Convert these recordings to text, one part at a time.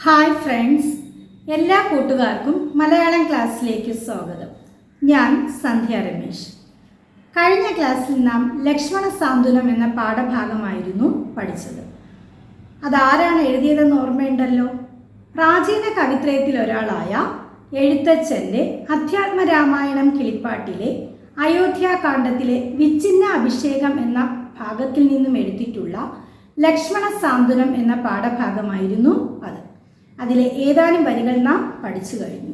Hi friends, എല്ലാ കൂട്ടുകാർക്കും മലയാളം ക്ലാസ്സിലേക്ക് സ്വാഗതം. ഞാൻ സന്ധ്യ രമേശ്. കഴിഞ്ഞ ക്ലാസ്സിൽ നാം ലക്ഷ്മണ സാന്ത്വനം എന്ന പാഠഭാഗമായിരുന്നു പഠിച്ചത്. അതാരാണ് എഴുതിയതെന്ന് ഓർമ്മയുണ്ടല്ലോ. പ്രാചീന കവിത്രയത്തിൽ ഒരാളായ എഴുത്തച്ഛൻ്റെ അധ്യാത്മരാമായണം കിളിപ്പാട്ടിലെ അയോധ്യാകാന്ഡത്തിലെ വിച്ഛിന്ന അഭിഷേകം എന്ന ഭാഗത്തിൽ നിന്നും എടുത്തിട്ടുള്ള ലക്ഷ്മണ സാന്ത്വനം എന്ന പാഠഭാഗമായിരുന്നു അത്. അതിലെ ഏതാനും വരികൾ നാം പഠിച്ചു കഴിഞ്ഞു.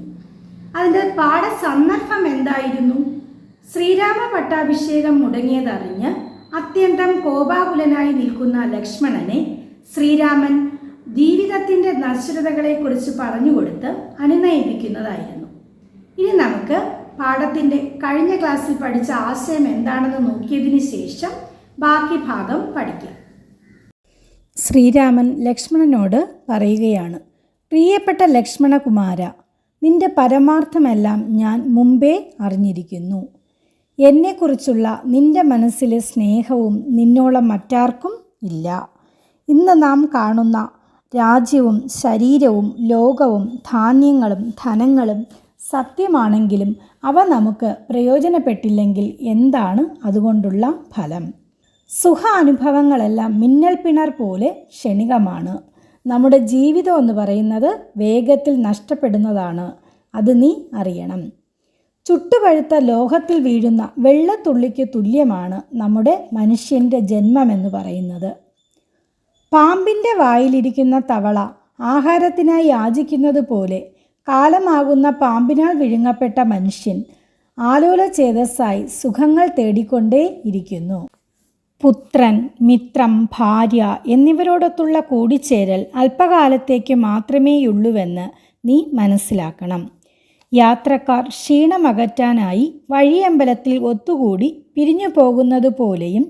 അതിൻ്റെ പാഠസന്ദർഭം എന്തായിരുന്നു? ശ്രീരാമ പട്ടാഭിഷേകം മുടങ്ങിയതറിഞ്ഞ് അത്യന്തം കോപാകുലനായി നിൽക്കുന്ന ലക്ഷ്മണനെ ശ്രീരാമൻ ജീവിതത്തിൻ്റെ നശ്വരതകളെക്കുറിച്ച് പറഞ്ഞുകൊടുത്ത് അനുനയിപ്പിക്കുന്നതായിരുന്നു. ഇനി നമുക്ക് പാഠത്തിൻ്റെ കഴിഞ്ഞ ക്ലാസ്സിൽ പഠിച്ച ആശയം എന്താണെന്ന് നോക്കിയതിന് ശേഷം ബാക്കി ഭാഗം പഠിക്കാം. ശ്രീരാമൻ ലക്ഷ്മണനോട് പറയുകയാണ്, പ്രിയപ്പെട്ട ലക്ഷ്മണകുമാര, നിന്റെ പരമാർത്ഥമെല്ലാം ഞാൻ മുമ്പേ അറിഞ്ഞിരിക്കുന്നു. എന്നെക്കുറിച്ചുള്ള നിന്റെ മനസ്സിലെ സ്നേഹവും നിന്നോളം മറ്റാർക്കും ഇല്ല. ഇന്ന് നാം കാണുന്ന രാജ്യവും ശരീരവും ലോകവും ധാന്യങ്ങളും ധനങ്ങളും സത്യമാണെങ്കിലും അവ നമുക്ക് പ്രയോജനപ്പെട്ടില്ലെങ്കിൽ എന്താണ് അതുകൊണ്ടുള്ള ഫലം? സുഖ അനുഭവങ്ങളെല്ലാം മിന്നൽ പിണർ പോലെ ക്ഷണികമാണ്. നമ്മുടെ ജീവിതം എന്ന് പറയുന്നത് വേഗത്തിൽ നഷ്ടപ്പെടുന്നതാണ്. അത് നീ അറിയണം. ചുട്ടുപഴുത്ത ലോഹത്തിൽ വീഴുന്ന വെള്ളത്തുള്ളിക്ക് തുല്യമാണ് നമ്മുടെ മനുഷ്യൻ്റെ ജന്മമെന്ന് പറയുന്നത്. പാമ്പിൻ്റെ വായിലിരിക്കുന്ന തവള ആഹാരത്തിനായി യാചിക്കുന്നത് പോലെ കാലമാകുന്ന പാമ്പിനാൽ വിഴുങ്ങപ്പെട്ട മനുഷ്യൻ ആലോല ചേതസ്സായി സുഖങ്ങൾ തേടിക്കൊണ്ടേ ഇരിക്കുന്നു. പുത്രൻ, മിത്രം, ഭാര്യ എന്നിവരോടൊത്തുള്ള കൂടിച്ചേരൽ അല്പകാലത്തേക്ക് മാത്രമേയുള്ളൂവെന്ന് നീ മനസ്സിലാക്കണം. യാത്രക്കാർ ക്ഷീണമകറ്റാനായി വഴിയമ്പലത്തിൽ ഒത്തുകൂടി പിരിഞ്ഞു പോകുന്നത് പോലെയും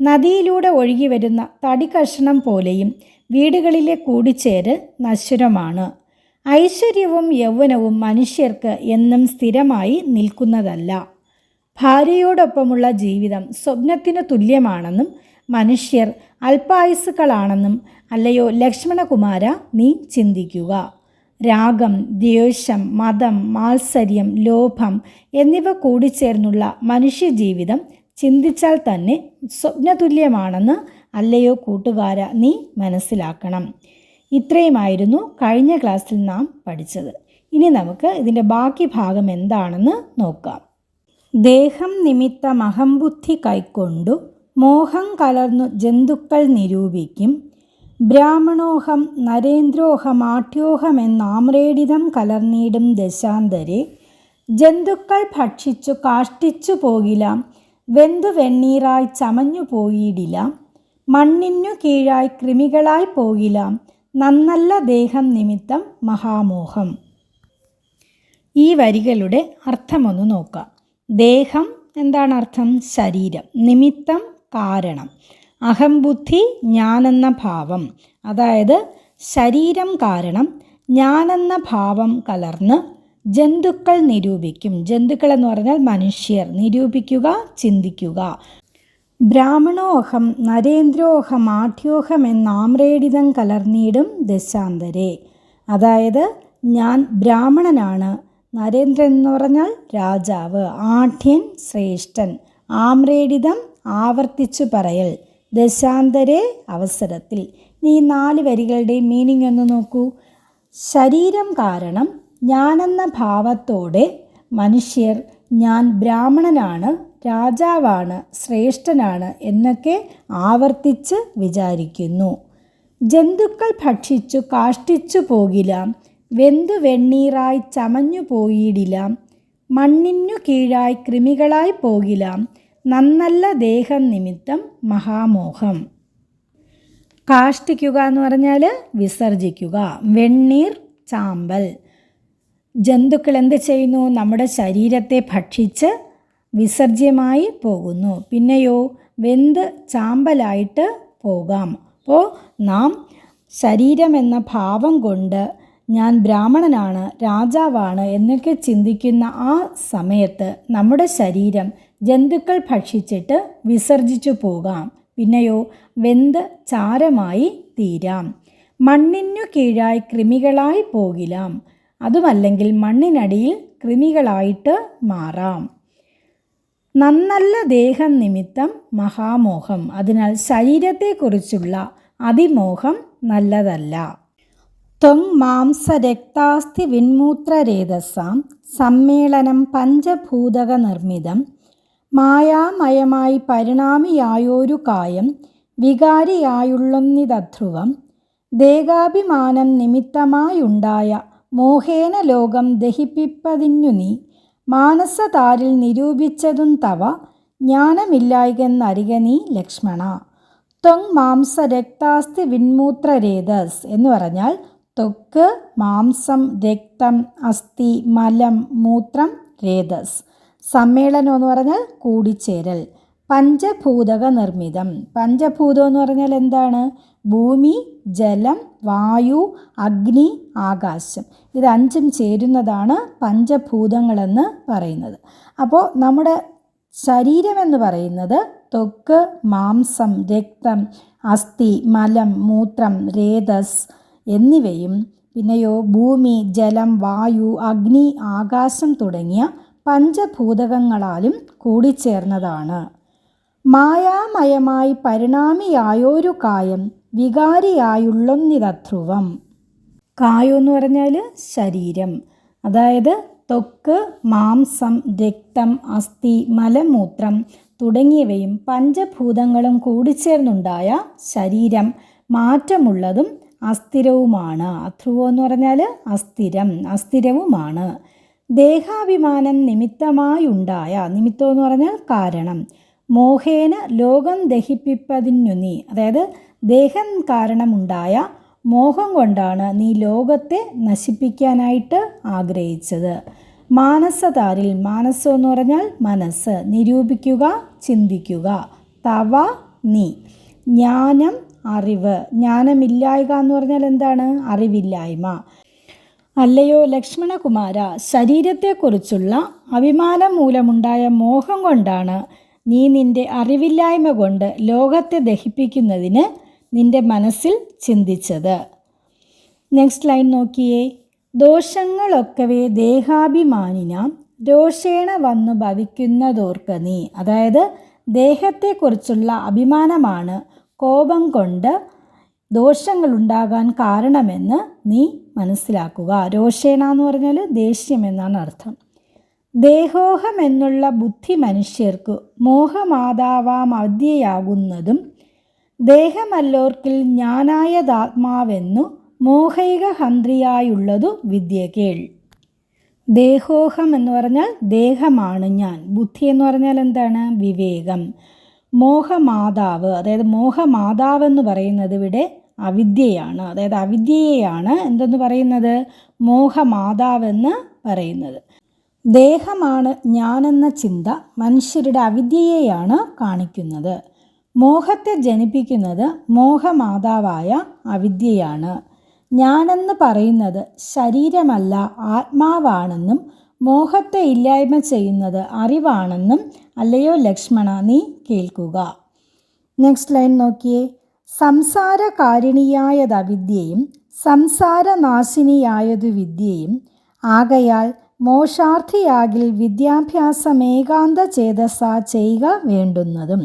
നദിയിലൂടെ ഒഴുകി വരുന്ന തടികഷണം പോലെയും വീടുകളിലെ കൂടിച്ചേരൽ നശ്വരമാണ്. ഐശ്വര്യവും യൗവനവും മനുഷ്യർക്ക് എന്നും സ്ഥിരമായി നിൽക്കുന്നതല്ല. ഭാര്യയോടൊപ്പമുള്ള ജീവിതം സ്വപ്നത്തിന് തുല്യമാണെന്നും മനുഷ്യർ അല്പായുസ്സുകളാണെന്നും അല്ലയോ ലക്ഷ്മണകുമാര നീ ചിന്തിക്കുക. രാഗം, ദ്വേഷം, മതം, മാത്സര്യം, ലോഭം എന്നിവ കൂടിച്ചേർന്നുള്ള മനുഷ്യജീവിതം ചിന്തിച്ചാൽ തന്നെ സ്വപ്നതുല്യമാണെന്ന് അല്ലയോ കൂട്ടുകാര നീ മനസ്സിലാക്കണം. ഇത്രയുമായിരുന്നു കഴിഞ്ഞ ക്ലാസ്സിൽ നാം പഠിച്ചത്. ഇനി നമുക്ക് ഇതിൻ്റെ ബാക്കി ഭാഗം എന്താണെന്ന് നോക്കാം. ദേഹം നിമിത്തം അഹംബുദ്ധി കൈക്കൊണ്ടു മോഹം കലർന്നു ജന്തുക്കൾ നിരൂപിക്കും. ബ്രാഹ്മണോഹം നരേന്ദ്രോഹമാഠ്യോഹമെന്നാമ്രേഡിതം കലർന്നീടും ദശാന്തരെ. ജന്തുക്കൾ ഭക്ഷിച്ചു കാഷ്ടിച്ചു പോകിലാം, വെന്തു വെണ്ണീറായി ചമഞ്ഞു പോയിടിലാം. മണ്ണിനു കീഴായി കൃമികളായി പോകിലാം, നന്നല്ല ദേഹം നിമിത്തം മഹാമോഹം. ഈ വരികളുടെ അർത്ഥമൊന്ന് നോക്കാം. ദേഹം എന്താണ് അർത്ഥം? ശരീരം. നിമിത്തം കാരണം. അഹംബുദ്ധി ഞാനെന്ന ഭാവം, അതായത് ശരീരം കാരണം ഞാനെന്ന ഭാവം കലർന്ന് ജന്തുക്കൾ നിരൂപിക്കും. ജന്തുക്കൾ എന്ന് പറഞ്ഞാൽ മനുഷ്യർ. നിരൂപിക്കുക, ചിന്തിക്കുക. ബ്രാഹ്മണോഹം നരേന്ദ്രോഹം ആഠ്യോഹം എന്നാമ്രേഡിതം കലർന്നീടും ദശാന്തരെ. അതായത് ഞാൻ ബ്രാഹ്മണനാണ്. നരേന്ദ്രൻ എന്ന് പറഞ്ഞാൽ രാജാവ്, ആഠ്യൻ ശ്രേഷ്ഠൻ, ആമ്രേഡിതം ആവർത്തിച്ചു പറയൽ, ദശാന്തരെ അവസരത്തിൽ. ഈ 4 വരികളുടെ മീനിങ് ഒന്ന് നോക്കൂ. ശരീരം കാരണം ഞാനെന്ന ഭാവത്തോടെ മനുഷ്യർ ഞാൻ ബ്രാഹ്മണനാണ്, രാജാവാണ്, ശ്രേഷ്ഠനാണ് എന്നൊക്കെ ആവർത്തിച്ച് വിചാരിക്കുന്നു. ജന്തുക്കൾ ഭക്ഷിച്ചു കാഷ്ടിച്ചു പോകിലാം, വെന്തു വെണ്ണീറായി ചമഞ്ഞു പോയിടിലാം. മണ്ണിനു കീഴായി കൃമികളായി പോകിലാം, നന്നല്ല ദേഹം നിമിത്തം മഹാമോഹം. കാഷ്ടിക്കുക എന്ന് പറഞ്ഞാൽ വിസർജിക്കുക. വെണ്ണീർ, ചാമ്പൽ. ജന്തുക്കൾ എന്ത് ചെയ്യുന്നു? നമ്മുടെ ശരീരത്തെ ഭക്ഷിച്ച് വിസർജ്യമായി പോകുന്നു. പിന്നെയോ വെന്ത് ചാമ്പലായിട്ട് പോകാം. അപ്പോൾ നാം ശരീരം എന്ന ഭാവം കൊണ്ട് ഞാൻ ബ്രാഹ്മണനാണ്, രാജാവാണ് എന്നൊക്കെ ചിന്തിക്കുന്ന ആ സമയത്ത് നമ്മുടെ ശരീരം ജന്തുക്കൾ ഭക്ഷിച്ചിട്ട് വിസർജിച്ചു പോകാം. പിന്നെയോ വെന്ത് ചാരമായി തീരാം. മണ്ണിനു കീഴായി കൃമികളായി പോകിലാം. അതുമല്ലെങ്കിൽ മണ്ണിനടിയിൽ കൃമികളായിട്ട് മാറാം. നന്നല്ല ദേഹം നിമിത്തം മഹാമോഹം. അതിനാൽ ശരീരത്തെക്കുറിച്ചുള്ള അതിമോഹം നല്ലതല്ല. ത്വങ് മാംസരക്താസ്ഥി വിന്മൂത്രരേതസാം സമ്മേളനം പഞ്ചഭൂതക നിർമ്മിതം മായാമയമായി പരിണാമിയായൊരു കായം വികാരിയായുള്ളൊന്നിതധ്രുവം ദേഹാഭിമാനം നിമിത്തമായുണ്ടായ മോഹേന ലോകം ദഹിപ്പിപ്പതിന്നു നീ മാനസതാരിൽ നിരൂപിച്ചതും തവ ജ്ഞാനമില്ലായ്കെന്നറിക നീ ലക്ഷ്മണ. ത്വങ് മാംസരക്താസ്ഥി വിന്മൂത്രരേതസ് എന്ന് പറഞ്ഞാൽ ത്വക്ക്, മാംസം, രക്തം, അസ്ഥി, മലം, മൂത്രം, രേതസ്. സമ്മേളനം എന്ന് പറഞ്ഞാൽ കൂടിച്ചേരൽ. പഞ്ചഭൂതക നിർമ്മിതം. പഞ്ചഭൂതം എന്ന് പറഞ്ഞാൽ എന്താണ്? ഭൂമി, ജലം, വായു, അഗ്നി, ആകാശം. ഇത് അഞ്ചും ചേരുന്നതാണ് പഞ്ചഭൂതങ്ങളെന്ന് പറയുന്നത്. അപ്പോൾ നമ്മുടെ ശരീരമെന്ന് പറയുന്നത് ത്വക്ക്, മാംസം, രക്തം, അസ്ഥി, മലം, മൂത്രം, രേതസ് എന്നിവയും പിന്നെയോ ഭൂമി, ജലം, വായു, അഗ്നി, ആകാശം തുടങ്ങിയ പഞ്ചഭൂതകങ്ങളാലും കൂടിച്ചേർന്നതാണ്. മായാമയമായി പരിണാമിയായൊരു കായം വികാരിയായുള്ളൊന്നിതധ്രുവം. കായം എന്ന് പറഞ്ഞാൽ ശരീരം, അതായത് ത്വക്ക്, മാംസം, രക്തം, അസ്ഥി, മലമൂത്രം തുടങ്ങിയവയും പഞ്ചഭൂതങ്ങളും കൂടിച്ചേർന്നുണ്ടായ ശരീരം മാറ്റമുള്ളതും അസ്ഥിരവുമാണ്. അധ്രുവം എന്ന് പറഞ്ഞാൽ അസ്ഥിരം, അസ്ഥിരവുമാണ്. ദേഹാഭിമാനം നിമിത്തമായുണ്ടായ, നിമിത്തം എന്ന് പറഞ്ഞാൽ കാരണം, മോഹേന ലോകം ദഹിപ്പിപ്പതിന്നു നീ, അതായത് ദേഹം കാരണമുണ്ടായ മോഹം കൊണ്ടാണ് നീ ലോകത്തെ നശിപ്പിക്കാനായിട്ട് ആഗ്രഹിച്ചത്. മാനസതാരിൽ, മാനസം എന്ന് പറഞ്ഞാൽ മനസ്സ്, നിരൂപിക്കുക, ചിന്തിക്കുക. തവ നീ, ജ്ഞാനം അറിവ്, ജ്ഞാനമില്ലായ്ക എന്ന് പറഞ്ഞാൽ എന്താണ്? അറിവില്ലായ്മ. അല്ലയോ ലക്ഷ്മണകുമാര, ശരീരത്തെക്കുറിച്ചുള്ള അഭിമാനം മൂലമുണ്ടായ മോഹം കൊണ്ടാണ് നീ നിൻ്റെ അറിവില്ലായ്മ കൊണ്ട് ലോകത്തെ ദഹിപ്പിക്കുന്നതിന് നിൻ്റെ മനസ്സിൽ ചിന്തിച്ചത്. നെക്സ്റ്റ് ലൈൻ നോക്കിയേ. ദോഷങ്ങളൊക്കവേ ദേഹാഭിമാനിനാം രോഷേണ വന്നു ഭവിക്കുന്നതോർക്ക നീ. അതായത് ദേഹത്തെക്കുറിച്ചുള്ള അഭിമാനമാണ് കോപം കൊണ്ട് ദോഷങ്ങളുണ്ടാകാൻ കാരണമെന്ന് നീ മനസ്സിലാക്കുക. രോഷേണ എന്ന് പറഞ്ഞാൽ ദേഷ്യം എന്നാണ് അർത്ഥം. ദേഹോഹം എന്നുള്ള ബുദ്ധി മനുഷ്യർക്ക് മോഹമാതാവാം അവിദ്യയാകുന്നതും ദേഹമല്ലോർക്കിൽ ജ്ഞാനായതാത്മാവെന്നു മോഹൈക ഹന്ത്രിയായുള്ളതു വിദ്യ കേൾ. ദേഹോഹം എന്ന് പറഞ്ഞാൽ ദേഹമാണ് ഞാൻ. ബുദ്ധി എന്ന് പറഞ്ഞാൽ എന്താണ്? വിവേകം. മോഹമാതാവ്, അതായത് മോഹമാതാവെന്ന് പറയുന്നത് ഇവിടെ അവിദ്യയാണ്. അതായത് അവിദ്യയെയാണ് എന്തെന്ന് പറയുന്നത്? മോഹമാതാവെന്ന് പറയുന്നത്. ദേഹമാണ് ഞാനെന്ന ചിന്ത മനുഷ്യരുടെ അവിദ്യയെയാണ് കാണിക്കുന്നത്. മോഹത്തെ ജനിപ്പിക്കുന്നത് മോഹമാതാവായ അവിദ്യയാണ്. ഞാനെന്ന് പറയുന്നത് ശരീരമല്ല ആത്മാവാണെന്നും മോഹത്തെ ഇല്ലായ്മ ചെയ്യുന്നത് അറിവാണെന്നും അല്ലയോ ലക്ഷ്മണ നീ കേൾക്കുക. നെക്സ്റ്റ് ലൈൻ നോക്കിയേ. സംസാരകാരിണിയായത് അവിദ്യയും സംസാരനാശിനിയായതു വിദ്യയും ആകയാൽ മോക്ഷാർത്ഥിയാകിൽ വിദ്യാഭ്യാസമേകാന്ത ചേതസാ ചെയ്യുക വേണ്ടുന്നതും.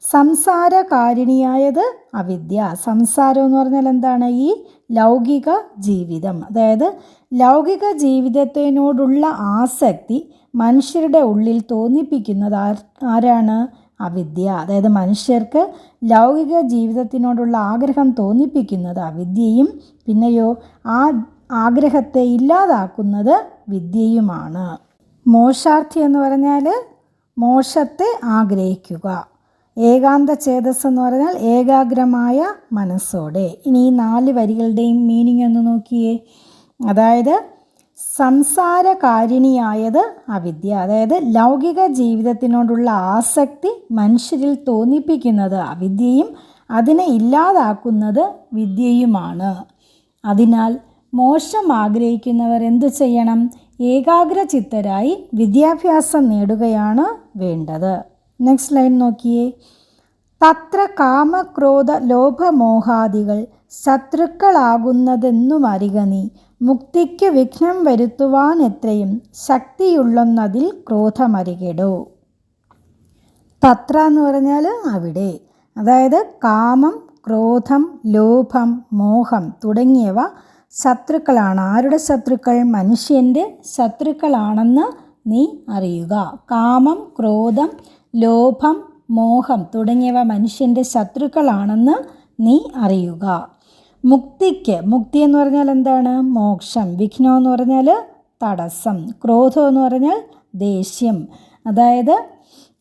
സംസാരകാരിണിയായത് അവിദ്യ. സംസാരം എന്ന് പറഞ്ഞാൽ എന്താണ്? ഈ ലൗകിക ജീവിതം, അതായത് ലൗകിക ജീവിതത്തിനോടുള്ള ആസക്തി മനുഷ്യരുടെ ഉള്ളിൽ തോന്നിപ്പിക്കുന്നത് ആരാണ്? അവിദ്യ. അതായത് മനുഷ്യർക്ക് ലൗകിക ജീവിതത്തിനോടുള്ള ആഗ്രഹം തോന്നിപ്പിക്കുന്നത് അവിദ്യയും പിന്നെയോ ആ ആഗ്രഹത്തെ ഇല്ലാതാക്കുന്നത് വിദ്യയുമാണ്. മോക്ഷാർത്ഥി എന്ന് പറഞ്ഞാൽ മോക്ഷത്തെ ആഗ്രഹിക്കുക. ഏകാന്ത ചേതസ് എന്ന് പറഞ്ഞാൽ ഏകാഗ്രമായ മനസ്സോടെ. ഇനി ഈ 4 വരികളുടെയും മീനിങ് ഒന്ന് നോക്കിയേ. അതായത് സംസാരകാരിണിയായത് അവിദ്യ, അതായത് ലൗകിക ജീവിതത്തിനോടുള്ള ആസക്തി മനുഷ്യരിൽ തോന്നിപ്പിക്കുന്നത് അവിദ്യയും അതിനെ ഇല്ലാതാക്കുന്നത് വിദ്യയുമാണ്. അതിനാൽ മോക്ഷം ആഗ്രഹിക്കുന്നവർ എന്തു ചെയ്യണം? ഏകാഗ്രചിത്തരായി വിദ്യാഭ്യാസം നേടുകയാണ് വേണ്ടത്. നെക്സ്റ്റ് ലൈൻ നോക്കിയേ. തത്ര കാമക്രോധ ലോഭമോഹാദികൾ ശത്രുക്കളാകുന്നതെന്നുമറിക നീ. മുക്തിക്ക് വിഘ്നം വരുത്തുവാൻ എത്രയും ശക്തിയുള്ളൊന്നതിൽ ക്രോധമറികെടോ. തത്ര എന്ന് പറഞ്ഞാൽ അവിടെ, അതായത് കാമം, ക്രോധം, ലോഭം, മോഹം തുടങ്ങിയവ ശത്രുക്കളാണ്. ആരുടെ ശത്രുക്കൾ? മനുഷ്യൻ്റെ ശത്രുക്കളാണെന്ന് നീ അറിയുക. കാമം, ക്രോധം, ലോഭം, മോഹം തുടങ്ങിയവ മനുഷ്യൻ്റെ ശത്രുക്കളാണെന്ന് നീ അറിയുക. മുക്തിക്ക്, മുക്തി എന്ന് പറഞ്ഞാൽ എന്താണ്? മോക്ഷം. വിഘ്നം എന്ന് പറഞ്ഞാൽ തടസ്സം. ക്രോധം എന്ന് പറഞ്ഞാൽ ദേഷ്യം. അതായത്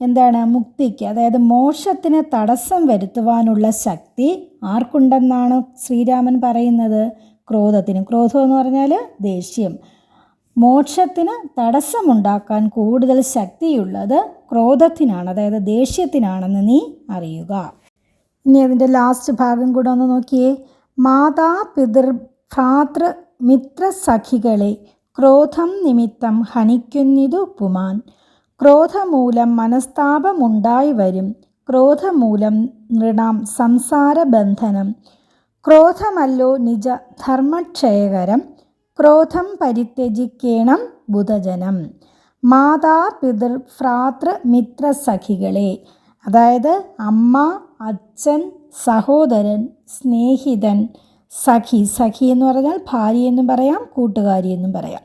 എന്താണ്? മുക്തിക്ക്, അതായത് മോക്ഷത്തിന് തടസ്സം വരുത്തുവാനുള്ള ശക്തി ആർക്കുണ്ടെന്നാണ് ശ്രീരാമൻ പറയുന്നത്? ക്രോധത്തിന്. ക്രോധം എന്ന് പറഞ്ഞാൽ ദേഷ്യം. മോക്ഷത്തിന് തടസ്സമുണ്ടാക്കാൻ കൂടുതൽ ശക്തിയുള്ളത് ക്രോധത്തിനാണ്, അതായത് ദേഷ്യത്തിനാണെന്ന് നീ അറിയുക. ഇനി അതിൻ്റെ ലാസ്റ്റ് ഭാഗം കൂടെ ഒന്ന് നോക്കിയേ. മാതാ പിതൃ ഭ്രാതൃ മിത്ര സഖികളെ ക്രോധം നിമിത്തം ഹനിക്കുന്നിതു പുമാൻ. ക്രോധമൂലം മനസ്താപമുണ്ടായി വരും. ക്രോധമൂലം നൃണാം സംസാരബന്ധനം. ക്രോധമല്ലോ നിജ ധർമ്മക്ഷയകരം. ക്രോധം പരിത്യജിക്കേണം ബുധജനം. മാതാ പിതൃ ഭ്രാതൃ മിത്ര സഖികളെ, അതായത് അമ്മ, അച്ഛൻ, സഹോദരൻ, സ്നേഹിതൻ, സഖി. സഖി എന്ന് പറഞ്ഞാൽ ഭാര്യ എന്നും പറയാം, കൂട്ടുകാരി എന്നും പറയാം.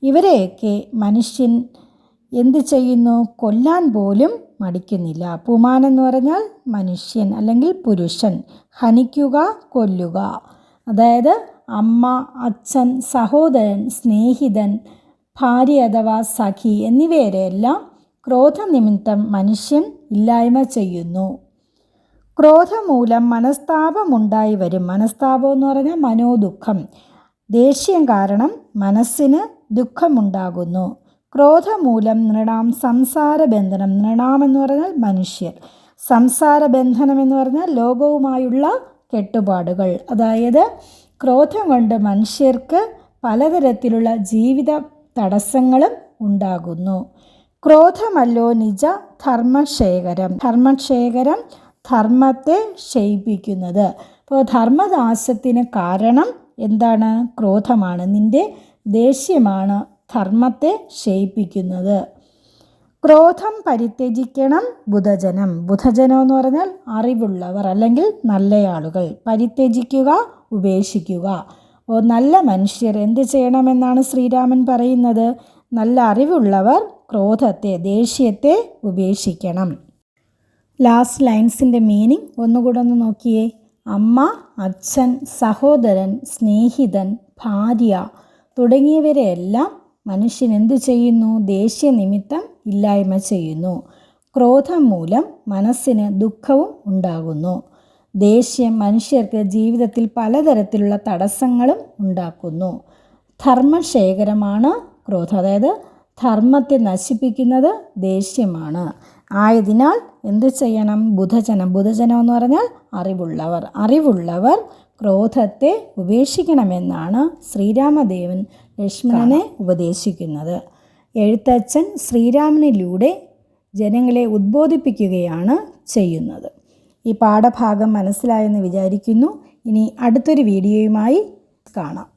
ഇവരെയൊക്കെ മനുഷ്യൻ എന്ത് ചെയ്യുന്നു? കൊല്ലാൻ പോലും മടിക്കുന്നില്ല. പുമാൻ എന്ന് പറഞ്ഞാൽ മനുഷ്യൻ അല്ലെങ്കിൽ പുരുഷൻ. ഹനിക്കുക, കൊല്ലുക. അതായത് അമ്മ, അച്ഛൻ, സഹോദരൻ, സ്നേഹിതൻ, ഭാര്യ അഥവാ സഖി എന്നിവരെയെല്ലാം ക്രോധനിമിത്തം മനുഷ്യൻ ഇല്ലായ്മ ചെയ്യുന്നു. ക്രോധമൂലം മനസ്താപമുണ്ടായി വരും. മനസ്താപം എന്ന് പറഞ്ഞാൽ മനോദുഃഖം. ദേഷ്യം കാരണം മനസ്സിന് ദുഃഖമുണ്ടാകുന്നു. ക്രോധമൂലം നൃണാം സംസാരബന്ധനം. നൃണാം എന്ന് പറഞ്ഞാൽ മനുഷ്യർ. സംസാരബന്ധനം എന്ന് പറഞ്ഞാൽ ലോകവുമായുള്ള കെട്ടുപാടുകൾ. അതായത് ക്രോധം കൊണ്ട് മനുഷ്യർക്ക് പലതരത്തിലുള്ള ജീവിത തടസ്സങ്ങളും ഉണ്ടാകുന്നു. ക്രോധമല്ലോ നിജ ധർമ്മക്ഷയകരം. ധർമ്മക്ഷയകരം ധർമ്മത്തെ ക്ഷയിപ്പിക്കുന്നത്. അപ്പോൾ ധർമ്മനാശത്തിന് കാരണം എന്താണ്? ക്രോധമാണ്. നിൻ്റെ ദേഷ്യമാണ് ധർമ്മത്തെ ക്ഷയിപ്പിക്കുന്നത്. ക്രോധം പരിത്യജിക്കണം ബുധജനം. ബുധജനം എന്ന് പറഞ്ഞാൽ അറിവുള്ളവർ അല്ലെങ്കിൽ നല്ലയാളുകൾ. പരിത്യജിക്കുക, ഉപേക്ഷിക്കുക. നല്ല മനുഷ്യർ എന്ത് ചെയ്യണമെന്നാണ് ശ്രീരാമൻ പറയുന്നത്? നല്ല അറിവുള്ളവർ ക്രോധത്തെ, ദേഷ്യത്തെ ഉപേക്ഷിക്കണം. ലാസ്റ്റ് ലൈൻസിൻ്റെ മീനിങ് ഒന്നുകൂടെ ഒന്ന് നോക്കിയേ. അമ്മ, അച്ഛൻ, സഹോദരൻ, സ്നേഹിതൻ, ഭാര്യ തുടങ്ങിയവരെയെല്ലാം മനുഷ്യൻ എന്തു ചെയ്യുന്നു? ദേഷ്യനിമിത്തം ഇല്ലായ്മ ചെയ്യുന്നു. ക്രോധം മൂലം മനസ്സിന് ദുഃഖവും ഉണ്ടാകുന്നു. ദേഷ്യം മനുഷ്യർക്ക് ജീവിതത്തിൽ പലതരത്തിലുള്ള തടസ്സങ്ങളും ഉണ്ടാക്കുന്നു. ധർമ്മക്ഷയകരമാണ് ക്രോധം. അതായത് ധർമ്മത്തെ നശിപ്പിക്കുന്നത് ദേഷ്യമാണ്. ആയതിനാൽ എന്തു ചെയ്യണം? ബുധജനം. ബുധജനം എന്ന് പറഞ്ഞാൽ അറിവുള്ളവർ. അറിവുള്ളവർ ക്രോധത്തെ ഉപേക്ഷിക്കണമെന്നാണ് ശ്രീരാമദേവൻ ലക്ഷ്മണനെ ഉപദേശിക്കുന്നത്. എഴുത്തച്ഛൻ ശ്രീരാമനിലൂടെ ജനങ്ങളെ ഉദ്ബോധിപ്പിക്കുകയാണ് ചെയ്യുന്നത്. ഈ പാഠഭാഗം മനസ്സിലായെന്ന് വിചാരിക്കുന്നു. ഇനി അടുത്തൊരു വീഡിയോയുമായി കാണാം.